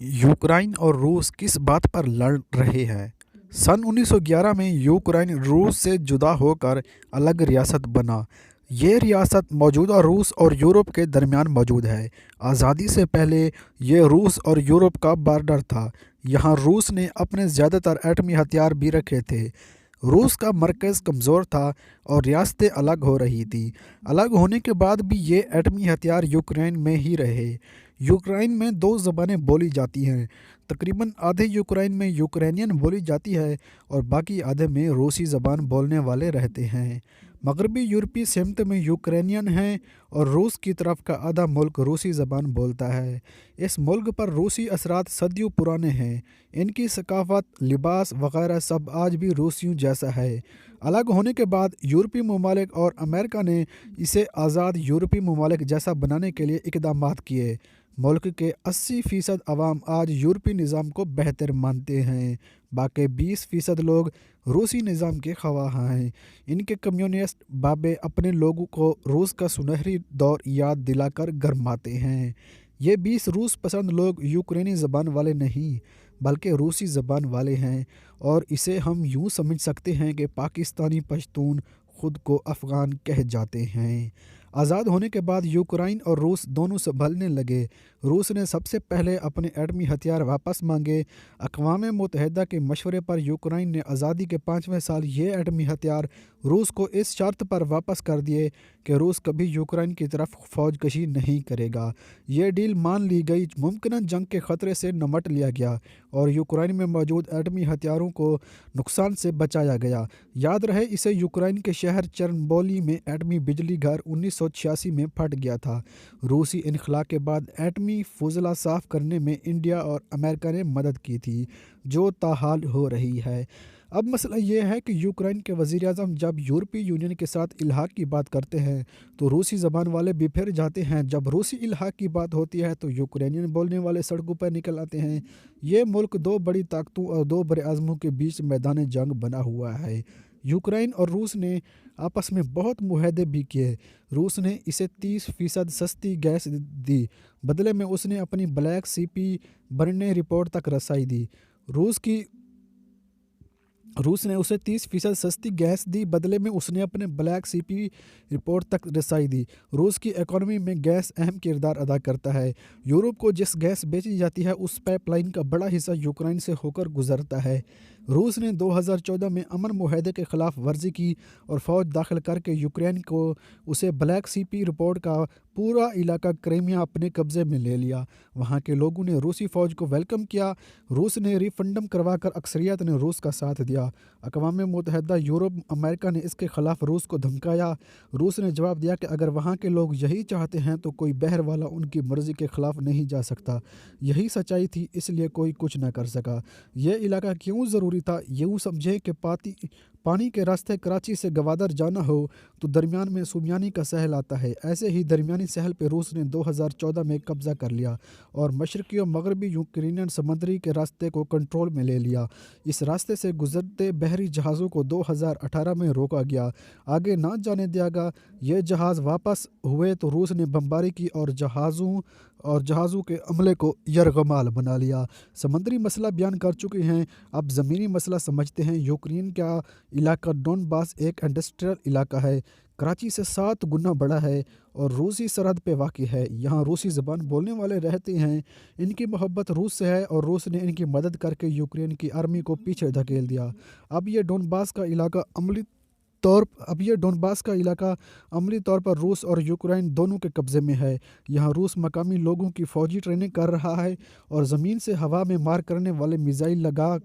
Ukraine और रूस किस बात पर लड़ रहे हैं? सन 1911 में यूक्रेन रूस से जुदा होकर अलग रियासत बना। ये रियासत मौजूदा रूस और यूरोप के दरमियान मौजूद है। आज़ादी से पहले ये रूस और यूरोप का बॉर्डर था। यहाँ रूस ने अपने ज़्यादातर एटमी हथियार भी रखे थे। रूस का मरकज़ कमज़ोर था और रियासतें अलग हो रही थी। अलग होने के बाद भी ये एटमी हथियार यूक्रेन में ही रहे। यूक्रेन में दो ज़बानें बोली जाती हैं। तकरीबन आधे यूक्रेन में यूक्रेनियन बोली जाती है और बाकी आधे में रूसी ज़बान बोलने वाले रहते हैं। मगरबी यूरोपीय समीत में यूक्रेनियन हैं और रूस की तरफ का आधा मुल्क रूसी ज़बान बोलता है। इस मुल्क पर रूसी असरात सदियों पुराने हैं। इनकी सकाफ़त, लिबास वगैरह सब आज भी रूसियों जैसा है। अलग होने के बाद यूरोपीय ममालिक और अमेरिका ने इसे आज़ाद यूरोपीय ममालिक जैसा बनाने के लिए इक़दामात किए। मुल्क के 80% अवाम आज यूरोपीय निज़ाम को बेहतर मानते हैं। बाकी 20% लोग रूसी निज़ाम के ख़वाह हैं। इनके कम्युनिस्ट बाबे अपने लोगों को रूस का सुनहरी दौर याद दिलाकर गरमाते हैं। ये 20 रूस पसंद लोग यूक्रेनी ज़बान वाले नहीं बल्कि रूसी ज़बान वाले हैं और इसे हम यूँ समझ सकते हैं कि पाकिस्तानी पश्तून ख़ुद को अफ़गान कह जाते हैं। आज़ाद होने के बाद यूक्रेन और रूस दोनों संभलने लगे। रूस ने सबसे पहले अपने एटमी हथियार वापस मांगे। अक़वाम मुत्तहिदा के मशवरे पर यूक्रेन ने आज़ादी के 5वें साल ये एटमी हथियार रूस को इस शर्त पर वापस कर दिए कि रूस कभी यूक्रेन की तरफ फ़ौज कशी नहीं करेगा। ये डील मान ली गई। मुमकिन जंग के ख़तरे से निमट लिया गया और यूक्रेन में मौजूद एटमी हथियारों को नुकसान से बचाया गया। याद रहे, इसे यूक्रेन के शहर चर्नोबिल में एटमी बिजली घर 1986 में फट गया था। रूसी इनखला के बाद एटमी फुजला साफ़ करने में इंडिया और अमेरिका ने मदद की थी, जो ताहाल हो रही है। अब मसला ये है कि यूक्रेन के वज़ीर-ए-आज़म जब यूरोपीय यूनियन के साथ इल्हाक़ की बात करते हैं तो रूसी ज़बान वाले बिफर जाते हैं। जब रूसी इल्हाक़ की बात होती है तो यूक्रेनियन बोलने वाले सड़कों पर निकल आते हैं। ये मुल्क दो बड़ी ताकतों और दो बड़े आज़मों के बीच मैदान जंग बना हुआ है। यूक्रेन और रूस ने आपस में बहुत मुआहदे भी किए। रूस ने इसे 30% सस्ती गैस दी, बदले में उसने अपनी ब्लैक सी बनने रिपोर्ट तक रसाई दी। रूस ने उसे 30% सस्ती गैस दी, बदले में उसने अपने ब्लैक सी रिपोर्ट तक रसाई दी। रूस की इकॉनमी में गैस अहम किरदार अदा करता है। यूरोप को जिस गैस बेची जाती है उस पाइपलाइन का बड़ा हिस्सा यूक्रेन से होकर गुजरता है। रूस ने 2014 में अमन मुआहदे के ख़िलाफ़ वर्जी की और फ़ौज दाखिल करके यूक्रेन को उसे ब्लैक सी रिपोर्ट का पूरा इलाका क्रीमिया अपने कब्ज़े में ले लिया। वहाँ के लोगों ने रूसी फ़ौज को वेलकम किया। रूस ने रिफंडम करवाकर अक्सरियत ने रूस का साथ दिया। अक़वाम मुत्तहिदा, यूरोप, अमेरिका ने इसके ख़िलाफ़ रूस को धमकाया। रूस ने जवाब दिया कि अगर वहाँ के लोग यही चाहते हैं तो कोई बहर वाला उनकी मर्ज़ी के ख़िलाफ़ नहीं जा सकता। यही सच्चाई थी, इसलिए कोई कुछ न कर सका। यह इलाका क्यों ज़रूरी था? यूँ समझें कि पानी के रास्ते कराची से गवादर जाना हो तो दरमियान में सुमियानी का सहल आता है। ऐसे ही दरमियानी सहल पे रूस ने 2014 में कब्ज़ा कर लिया और मशरक़ी और मगरबी यूक्रेनियन समंदरी के रास्ते को कंट्रोल में ले लिया। इस रास्ते से गुजरते बहरी जहाज़ों को 2018 में रोका गया, आगे ना जाने दिया गया। ये जहाज़ वापस हुए तो रूस ने बमबारी की और जहाज़ों के अमले को यरगमाल बना लिया। समंदरी मसला बयान कर चुके हैं, अब ज़मीनी मसला समझते हैं। यूक्रेन का इलाका डोनबास एक इंडस्ट्रियल इलाका है, कराची से 7 गुना बड़ा है और रूसी सरहद पे वाक़ है। यहाँ रूसी ज़बान बोलने वाले रहते हैं। इनकी मोहब्बत रूस से है और रूस ने इनकी मदद करके यूक्रेन की आर्मी को पीछे धकेल दिया। अब ये डोनबास का इलाका अमली तौर पर रूस और यूक्रेन दोनों के कब्ज़े में है। यहाँ रूस मकामी लोगों की फ़ौजी ट्रेनिंग कर रहा है और ज़मीन से हवा में मार करने वाले मिसाइल लगा